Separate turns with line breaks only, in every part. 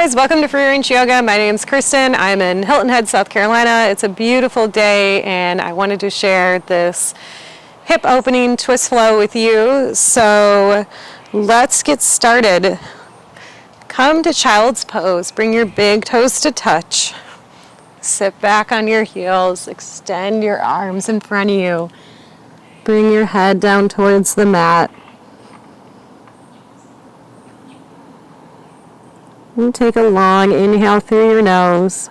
guys, welcome to Free Range Yoga. My name's Kristen. I'm in Hilton Head, South Carolina. It's a beautiful day and I wanted to share this hip opening twist flow with you. So let's get started. Come to child's pose. Bring your big toes to touch. Sit back on your heels. Extend your arms in front of you. Bring your head down towards the mat. And take a long inhale through your nose.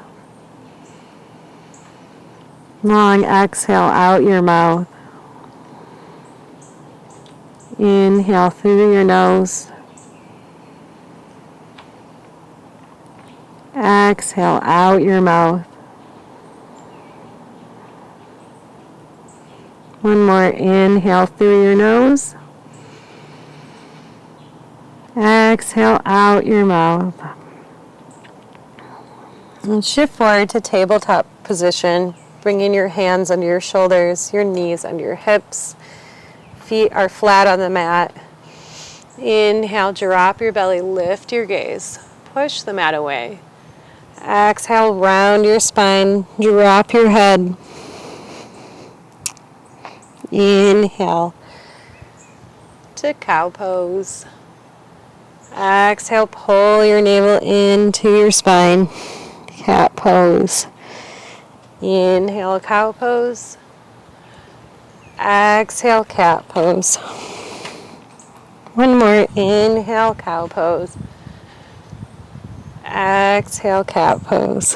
Long exhale out your mouth. Inhale through your nose. Exhale out your mouth. One more inhale through your nose. Exhale out your mouth. And shift forward to tabletop position, bringing your hands under your shoulders, your knees under your hips. Feet are flat on the mat. Inhale, drop your belly, lift your gaze. Push the mat away. Exhale, round your spine, drop your head. Inhale to cow pose. Exhale, pull your navel into your spine. Cat pose. Inhale, cow pose. Exhale, cat pose. One more. Inhale, cow pose. Exhale, cat pose.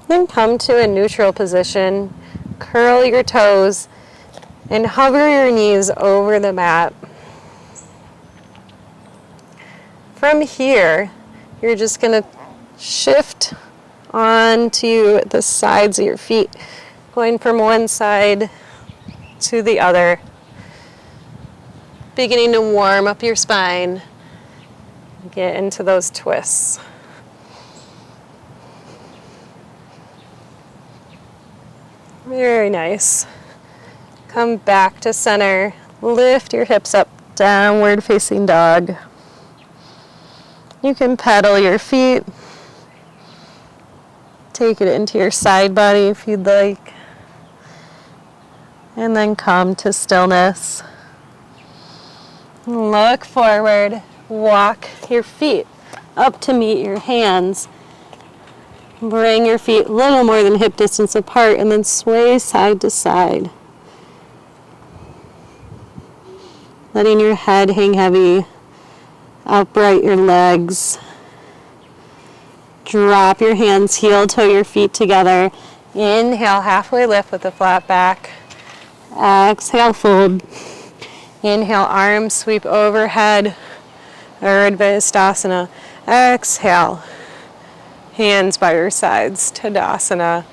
Then come to a neutral position. Curl your toes and hover your knees over the mat. From here, you're just going to shift onto the sides of your feet, going from one side to the other, beginning to warm up your spine, get into those twists. Very nice. Come back to center, lift your hips up, downward facing dog. You can pedal your feet. Take it into your side body if you'd like. And then come to stillness. Look forward. Walk your feet up to meet your hands. Bring your feet a little more than hip distance apart and then sway side to side. Letting your head hang heavy. Upright your legs. Drop your hands, heel toe your feet together. Inhale, halfway lift with a flat back. Exhale, fold. Inhale, arms sweep overhead. Urdhva. Exhale, hands by your sides. Tadasana.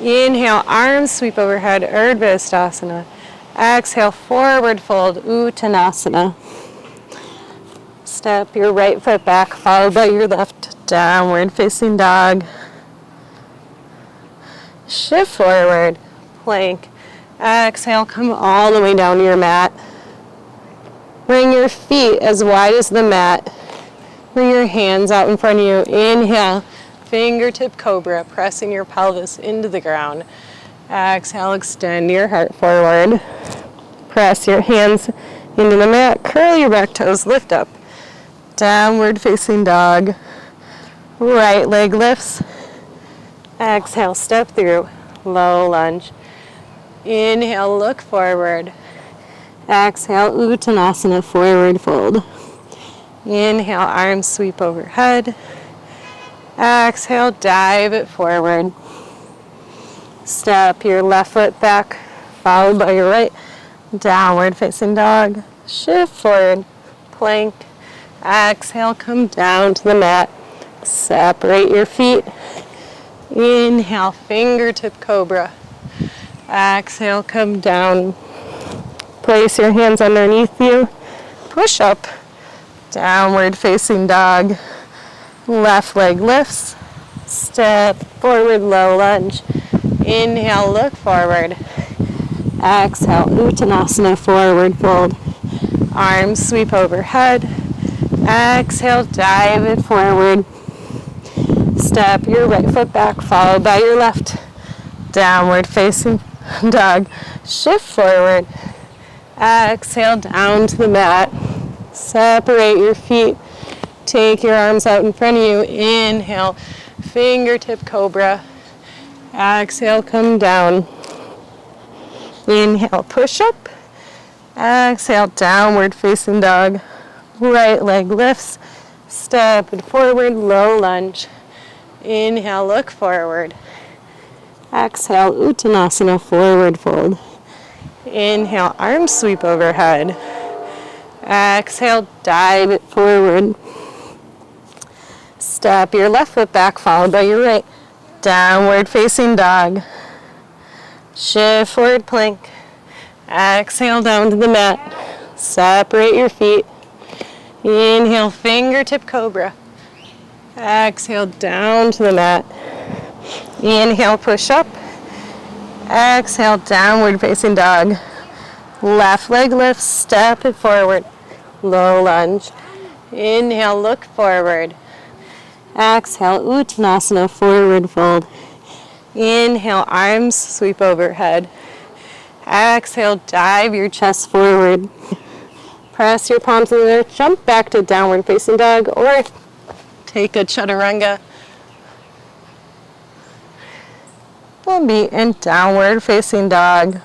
Inhale, arms sweep overhead. Urdhva. Exhale, forward fold, Uttanasana. Step your right foot back, followed by your left, downward facing dog. Shift forward, plank. Exhale, come all the way down to your mat. Bring your feet as wide as the mat. Bring your hands out in front of you. Inhale, fingertip cobra, pressing your pelvis into the ground. Exhale, extend your heart forward. Press your hands into the mat. Curl your back toes, lift up. Downward facing dog. Right leg lifts. Exhale, step through. Low lunge. Inhale, look forward. Exhale, Uttanasana, forward fold. Inhale, arms sweep overhead. Exhale, dive it forward. Step your left foot back, followed by your right. Downward facing dog. Shift forward, plank. Exhale, come down to the mat. Separate your feet. Inhale, fingertip cobra. Exhale, come down. Place your hands underneath you. Push up. Downward facing dog. Left leg lifts. Step forward, low lunge. Inhale, look forward. Exhale, Uttanasana, forward fold. Arms sweep overhead. Exhale, dive it forward. Step your right foot back, followed by your left. Downward facing dog. Shift forward. Exhale, down to the mat. Separate your feet. Take your arms out in front of you. Inhale, fingertip cobra. Exhale, come down. Inhale, push up. Exhale, downward facing dog. Right leg lifts. Step it forward, low lunge. Inhale, look forward. Exhale, Uttanasana, forward fold. Inhale, arms sweep overhead. Exhale, dive it forward. Step your left foot back, followed by your right. Downward facing dog. Shift forward plank. Exhale, down to the mat. Separate your feet. Inhale, fingertip cobra. Exhale, down to the mat. Inhale, push up. Exhale, downward facing dog. Left leg lifts, step it forward. Low lunge. Inhale, look forward. Exhale, Uttanasana, forward fold. Inhale, arms sweep overhead. Exhale, dive your chest forward. Press your palms in the earth, jump back to downward facing dog, or take a chaturanga. We'll be in downward facing dog.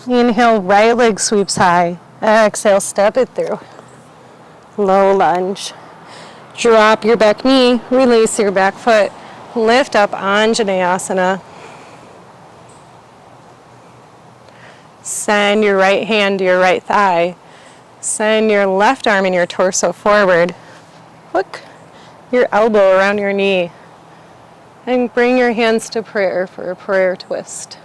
Inhale, right leg sweeps high. Exhale, step it through. Low lunge. Drop your back knee, release your back foot. Lift up, Anjaneyasana. Send your right hand to your right thigh. Send your left arm and your torso forward. Hook your elbow around your knee. And bring your hands to prayer for a prayer twist.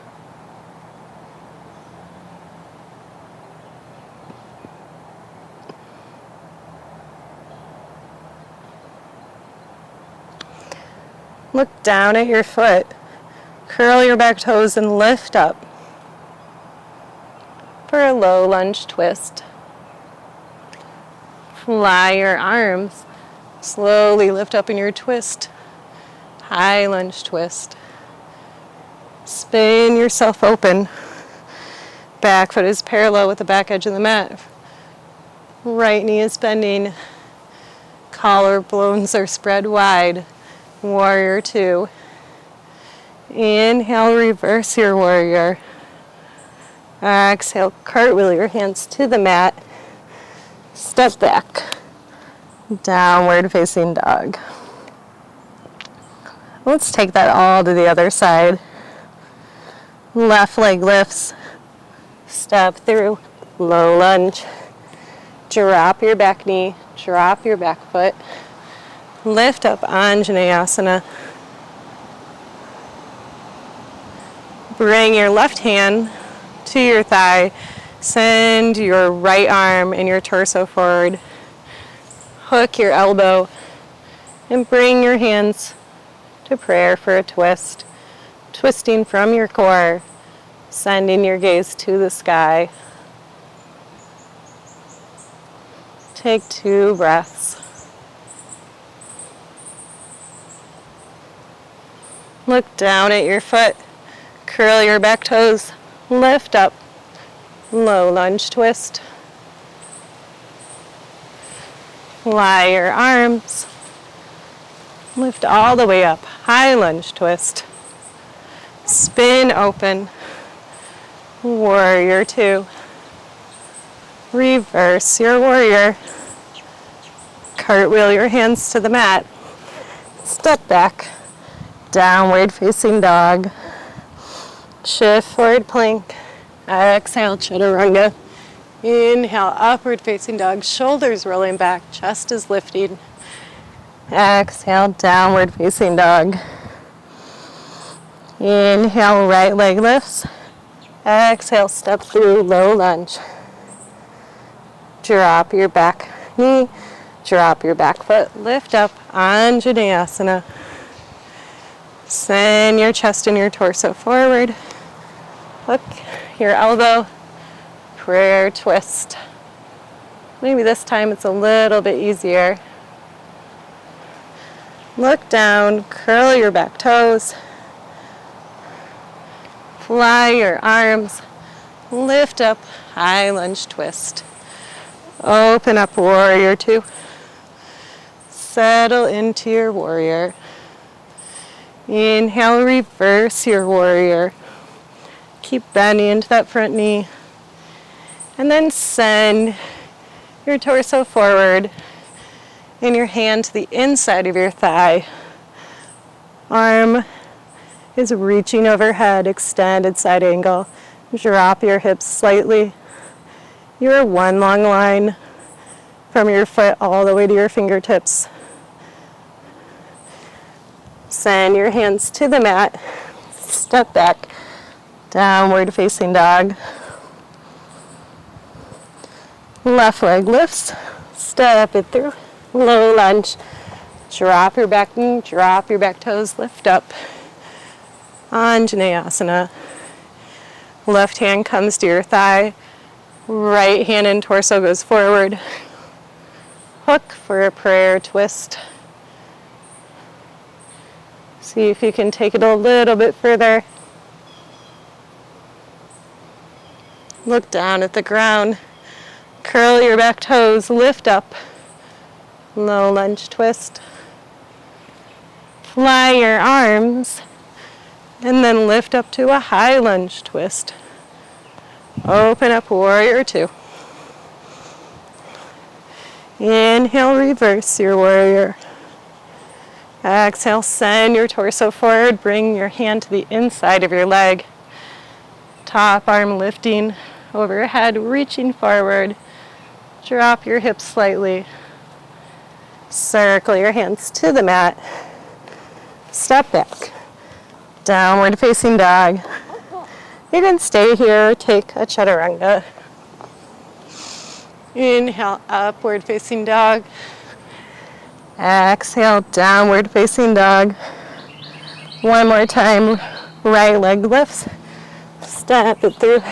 Look down at your foot. Curl your back toes and lift up for a low lunge twist. Fly your arms. Slowly lift up in your twist. High lunge twist. Spin yourself open. Back foot is parallel with the back edge of the mat. Right knee is bending. Collarbones are spread wide. Warrior two. Inhale, reverse your warrior. Exhale, cartwheel your hands to the mat. Step back. Downward facing dog. Let's take that all to the other side. Left leg lifts. Step through. Low lunge. Drop your back knee. Drop your back foot. Lift up, Anjaneyasana. Bring your left hand to your thigh. Send your right arm and your torso forward. Hook your elbow and bring your hands to prayer for a twist. Twisting from your core, sending your gaze to the sky. Take 2 breaths. Look down at your foot. Curl your back toes. Lift up. Low lunge twist. Fly your arms. Lift all the way up. High lunge twist. Spin open. Warrior two. Reverse your warrior. Cartwheel your hands to the mat. Step back. Downward facing dog. Shift forward plank. Exhale, chaturanga. Inhale, upward facing dog. Shoulders rolling back. Chest is lifting. Exhale, downward facing dog. Inhale, right leg lifts. Exhale, step through, low lunge. Drop your back knee. Drop your back foot. Lift up, Anjaneyasana. Send your chest and your torso forward. Hook your elbow. prayer twist. Maybe this time it's a little bit easier. Look down, curl your back toes, fly your arms, lift up, high lunge twist. Open up, warrior two. Settle into your warrior. Inhale, reverse your warrior. Keep bending into that front knee. And then send your torso forward and your hand to the inside of your thigh. Arm is reaching overhead, extended side angle. Drop your hips slightly. You're one long line from your foot all the way to your fingertips. Send your hands to the mat. Step back. Downward facing dog. Left leg lifts. Step it through. Low lunge. Drop your back knee, drop your back toes, lift up. Anjaneyasana. Left hand comes to your thigh. Right hand and torso goes forward. Hook for a prayer twist. See if you can take it a little bit further. Look down at the ground. Curl your back toes, lift up. Low lunge twist. Fly your arms and then lift up to a high lunge twist. Open up, warrior two. Inhale, reverse your warrior. Exhale, send your torso forward. Bring your hand to the inside of your leg. Top arm lifting overhead, reaching forward. Drop your hips slightly. Circle your hands to the mat. Step back. Downward facing dog. You can stay here, take a chaturanga. Inhale, upward facing dog. Exhale, downward facing dog. One more time, right leg lifts. Step it through.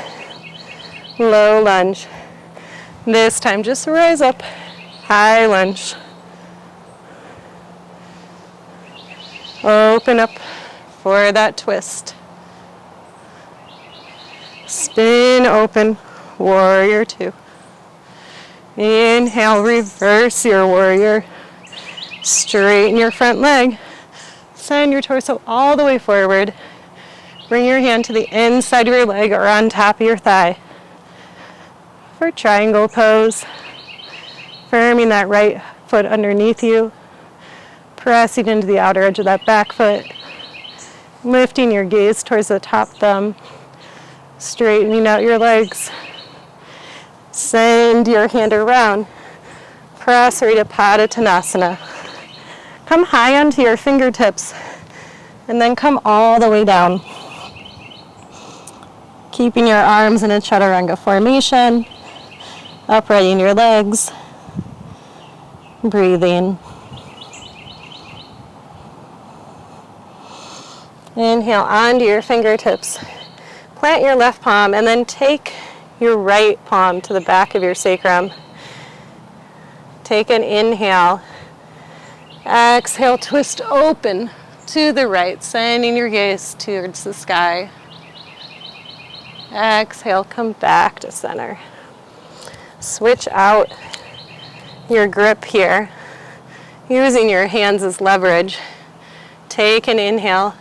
Low lunge. This time just rise up, high lunge. Open up for that twist. Spin open, warrior two. Inhale, reverse your warrior. Straighten your front leg. Send your torso all the way forward. Bring your hand to the inside of your leg or on top of your thigh. For triangle pose, firming that right foot underneath you. Pressing into the outer edge of that back foot. Lifting your gaze towards the top thumb. Straightening out your legs. Send your hand around. Press right to Artichondrasana. Come high onto your fingertips and then come all the way down. Keeping your arms in a chaturanga formation. Uprighting your legs. Breathing. Inhale onto your fingertips. Plant your left palm and then take your right palm to the back of your sacrum. Take an inhale. Exhale, twist open to the right, sending your gaze towards the sky. Exhale, come back to center. Switch out your grip here, using your hands as leverage. Take an inhale.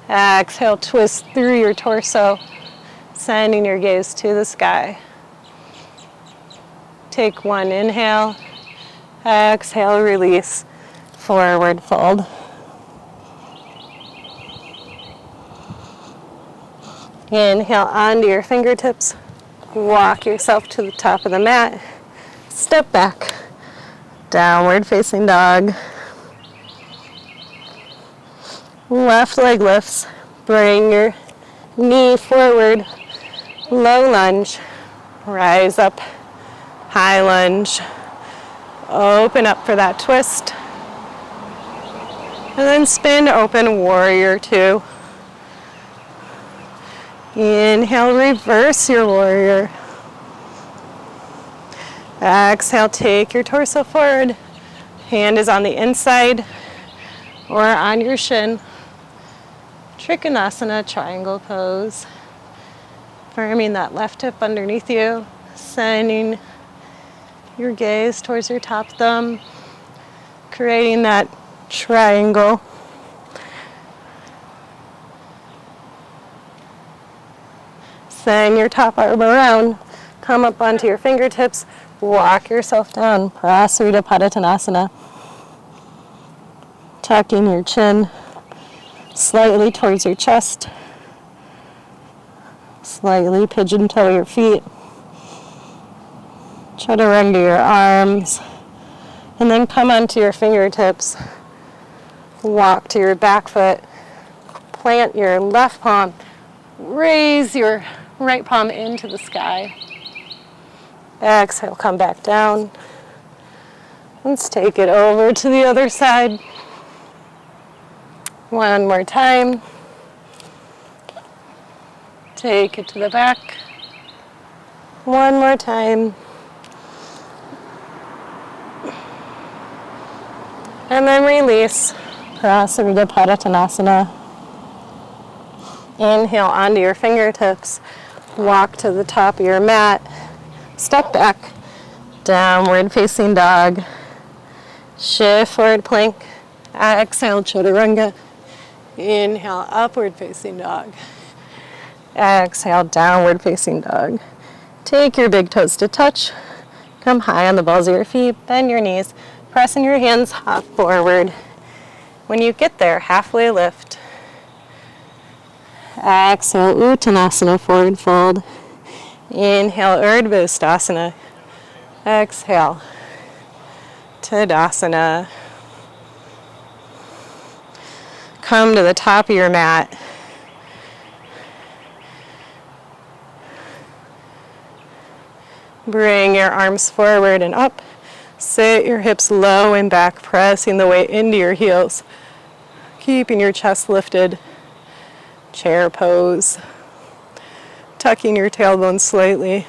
Exhale, twist through your torso, sending your gaze to the sky. Take one inhale. Exhale, release, forward fold. Inhale onto your fingertips. Walk yourself to the top of the mat. Step back. Downward facing dog. Left leg lifts. Bring your knee forward. Low lunge. Rise up. High lunge. Open up for that twist. And then spin open, warrior two. Inhale, reverse your warrior. Exhale, take your torso forward. Hand is on the inside or on your shin. Trikonasana, triangle pose. Firming that left hip underneath you, sending your gaze towards your top thumb, creating that triangle. Send your top arm around, come up onto your fingertips, walk yourself down, Prasarita Padottanasana. Tucking your chin slightly towards your chest. Slightly pigeon toe your feet. Chaturanga your arms. And then come onto your fingertips. Walk to your back foot. Plant your left palm. Raise your right palm into the sky. Exhale, come back down. Let's take it over to the other side. One more time. Take it to the back. One more time. And then release. Prasarita Padottanasana. Inhale onto your fingertips. Walk to the top of your mat. Step back. Downward facing dog. Shift forward plank. Exhale, chaturanga. Inhale, upward facing dog. Exhale, downward facing dog. Take your big toes to touch. Come high on the balls of your feet. Bend your knees. Pressing your hands, hop forward. When you get there, halfway lift. Exhale, Uttanasana, forward fold. Inhale, Urdhva Sthasana. Exhale, Tadasana. Come to the top of your mat. Bring your arms forward and up. Sit your hips low and back, pressing the weight into your heels. Keeping your chest lifted. Chair pose. Tucking your tailbone slightly.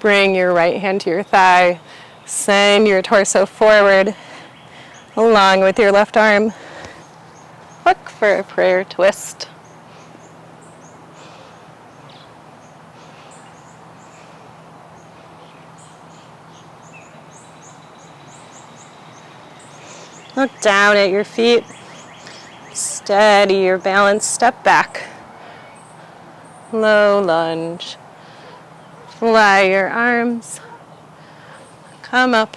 Bring your right hand to your thigh. Send your torso forward along with your left arm. Look for a prayer twist. Look down at your feet. Steady your balance. Step back. Low lunge. Fly your arms. Come up.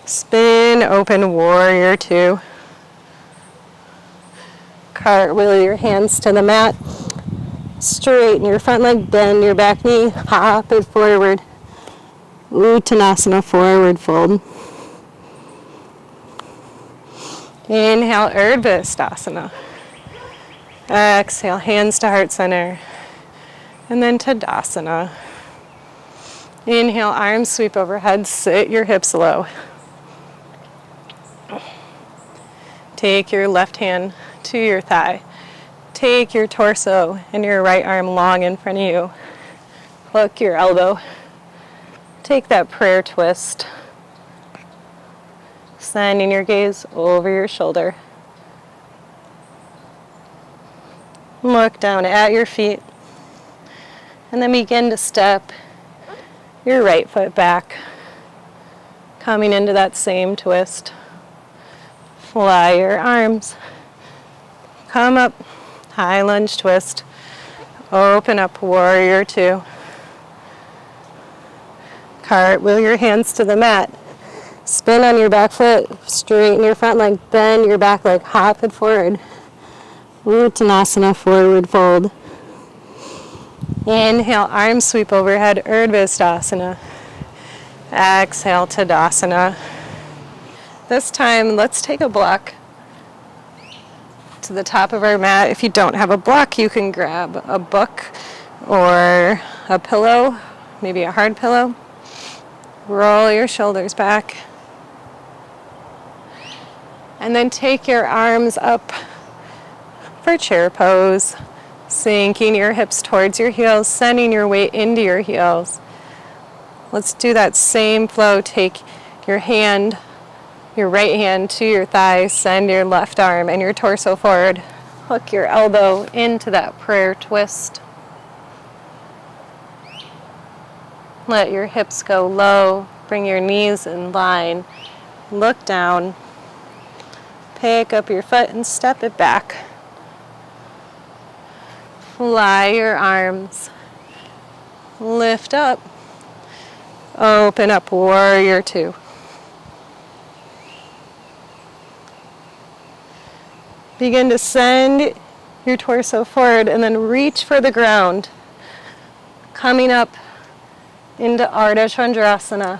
Spin open warrior two. Cartwheel your hands to the mat. Straighten your front leg. Bend your back knee. Hop it forward. Uttanasana, forward fold. Inhale, Urdhva Sthasana. Exhale, hands to heart center. And then Tadasana. Inhale, arms sweep overhead. Sit your hips low. Take your left hand to your thigh. Take your torso and your right arm long in front of you. Hook your elbow. Take that prayer twist. Sending your gaze over your shoulder. Look down at your feet. And then begin to step your right foot back. Coming into that same twist. Fly your arms. Come up. High lunge twist. Open up, warrior two. Cartwheel your hands to the mat. Spin on your back foot, straighten your front leg, bend your back leg, hop it forward. Uttanasana, forward fold. Inhale, arms sweep overhead, Urdhva Sthasana. Exhale, Tadasana. This time, let's take a block to the top of our mat. If you don't have a block, you can grab a book or a pillow, maybe a hard pillow. Roll your shoulders back. And then take your arms up for chair pose. Sinking your hips towards your heels, sending your weight into your heels. Let's do that same flow. Take your hand, your right hand to your thigh, send your left arm and your torso forward. Hook your elbow into that prayer twist. Let your hips go low. Bring your knees in line. Look down. Pick up your foot and step it back. Fly your arms. Lift up. Open up, warrior two. Begin to send your torso forward and then reach for the ground. Coming up into Artichondrasana.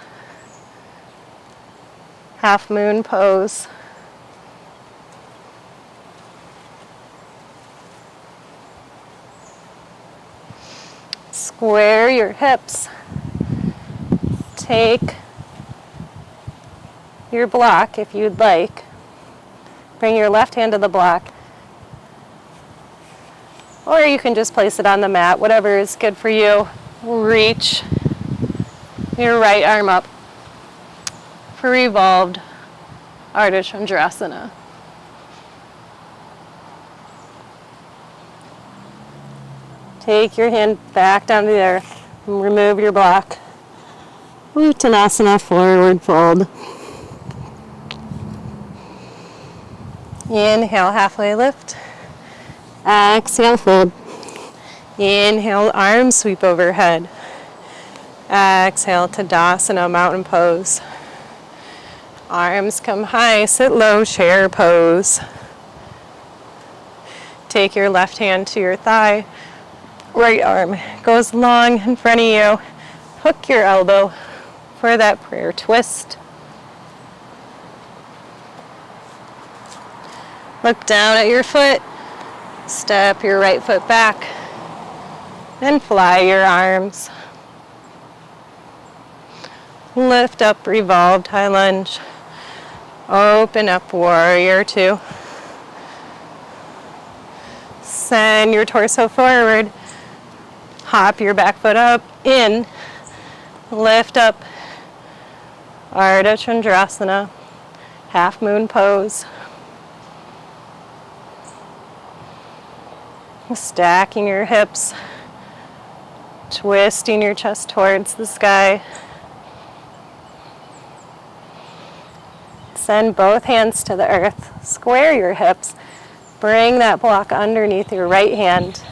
Half moon pose. Square your hips. Take your block if you'd like. Bring your left hand to the block. Or you can just place it on the mat, whatever is good for you. Reach your right arm up for revolved Artichondrasana. Take your hand back down to the earth and remove your block. Uttanasana, forward fold. Inhale, halfway lift. Exhale, fold. Inhale, arms sweep overhead. Exhale, Tadasana, mountain pose. Arms come high, sit low, chair pose. Take your left hand to your thigh. Right arm goes long in front of you. Hook your elbow for that prayer twist. Look down at your foot. Step your right foot back. And fly your arms. Lift up, revolved high lunge. Open up, warrior two. Send your torso forward. Hop your back foot up, in. Lift up. Artichondrasana. Half moon pose. Stacking your hips. Twisting your chest towards the sky. Send both hands to the earth. Square your hips. Bring that block underneath your right hand.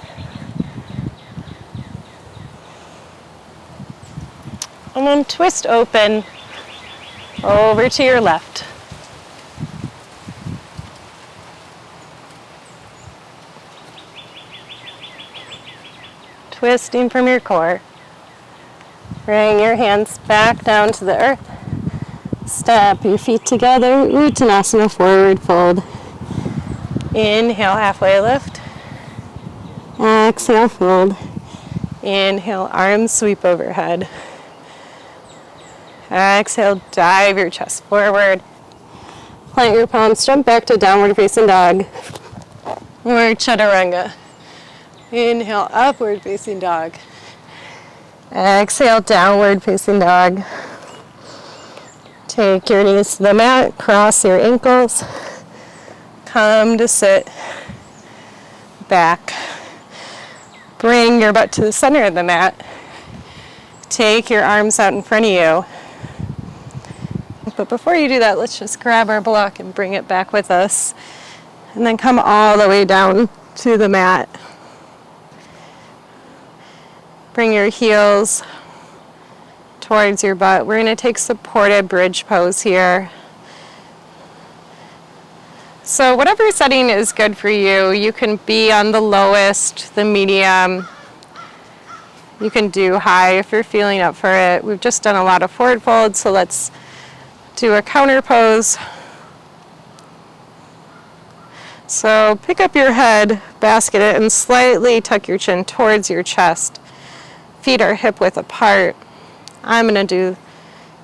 And then twist open over to your left. Twisting from your core. Bring your hands back down to the earth. Step your feet together, Uttanasana, forward fold. Inhale, halfway lift. Exhale, fold. Inhale, arms sweep overhead. Exhale, dive your chest forward. Plant your palms, jump back to downward facing dog. Or chaturanga. Inhale, upward facing dog. Exhale, downward facing dog. Take your knees to the mat, cross your ankles. Come to sit back. Bring your butt to the center of the mat. Take your arms out in front of you. But before you do that, let's just grab our block and bring it back with us. And then come all the way down to the mat. Bring your heels towards your butt. We're going to take supported bridge pose here. So whatever setting is good for you, you can be on the lowest, the medium. You can do high if you're feeling up for it. We've just done a lot of forward folds, so let's do a counter pose. So pick up your head, basket it, and slightly tuck your chin towards your chest. Feet are hip width apart. I'm going to do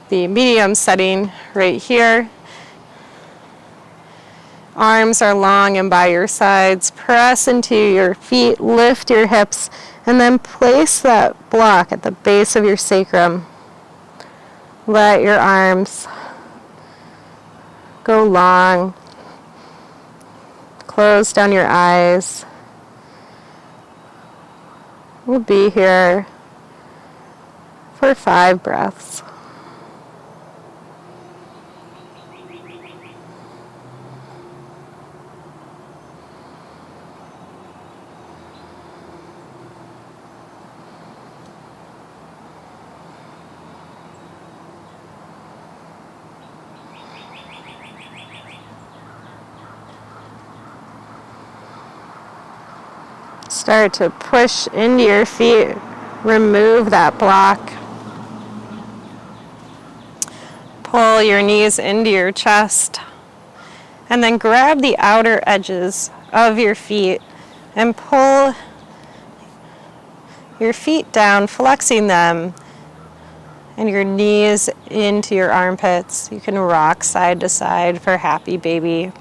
the medium setting right here. Arms are long and by your sides. Press into your feet, lift your hips, and then place that block at the base of your sacrum. Let your arms go long. Close down your eyes. We'll be here for 5 breaths. Start to push into your feet. Remove that block. Pull your knees into your chest. And then grab the outer edges of your feet and pull your feet down, flexing them, and your knees into your armpits. You can rock side to side for happy baby.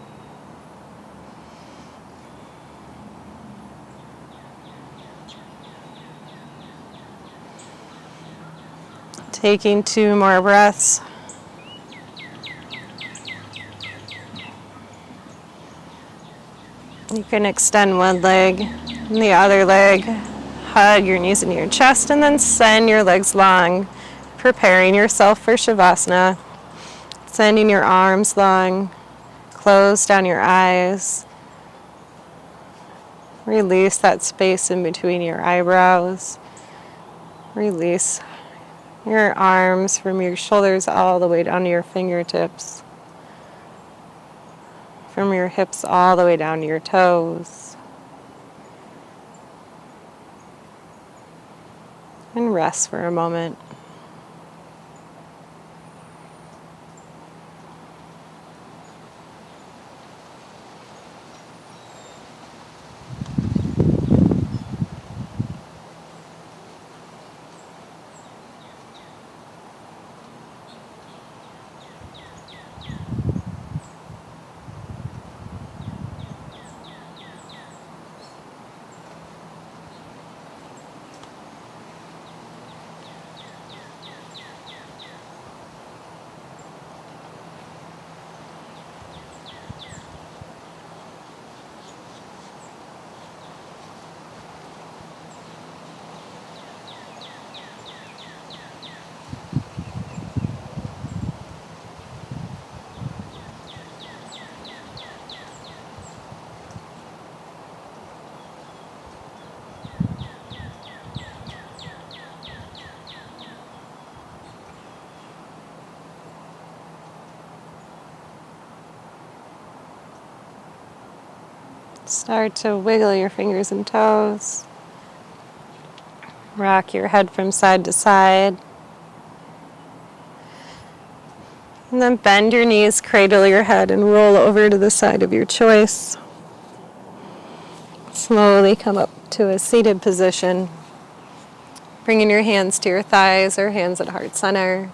Taking 2 more breaths. You can extend one leg and the other leg. Hug your knees into your chest and then send your legs long, preparing yourself for Shavasana. Sending your arms long. Close down your eyes. Release that space in between your eyebrows. Release your arms from your shoulders all the way down to your fingertips. From your hips all the way down to your toes. And rest for a moment. Start to wiggle your fingers and toes. Rock your head from side to side. And then bend your knees, cradle your head, and roll over to the side of your choice. Slowly come up to a seated position. Bringing your hands to your thighs or hands at heart center.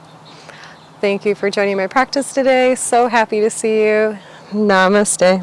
Thank you for joining my practice today. So happy to see you. Namaste.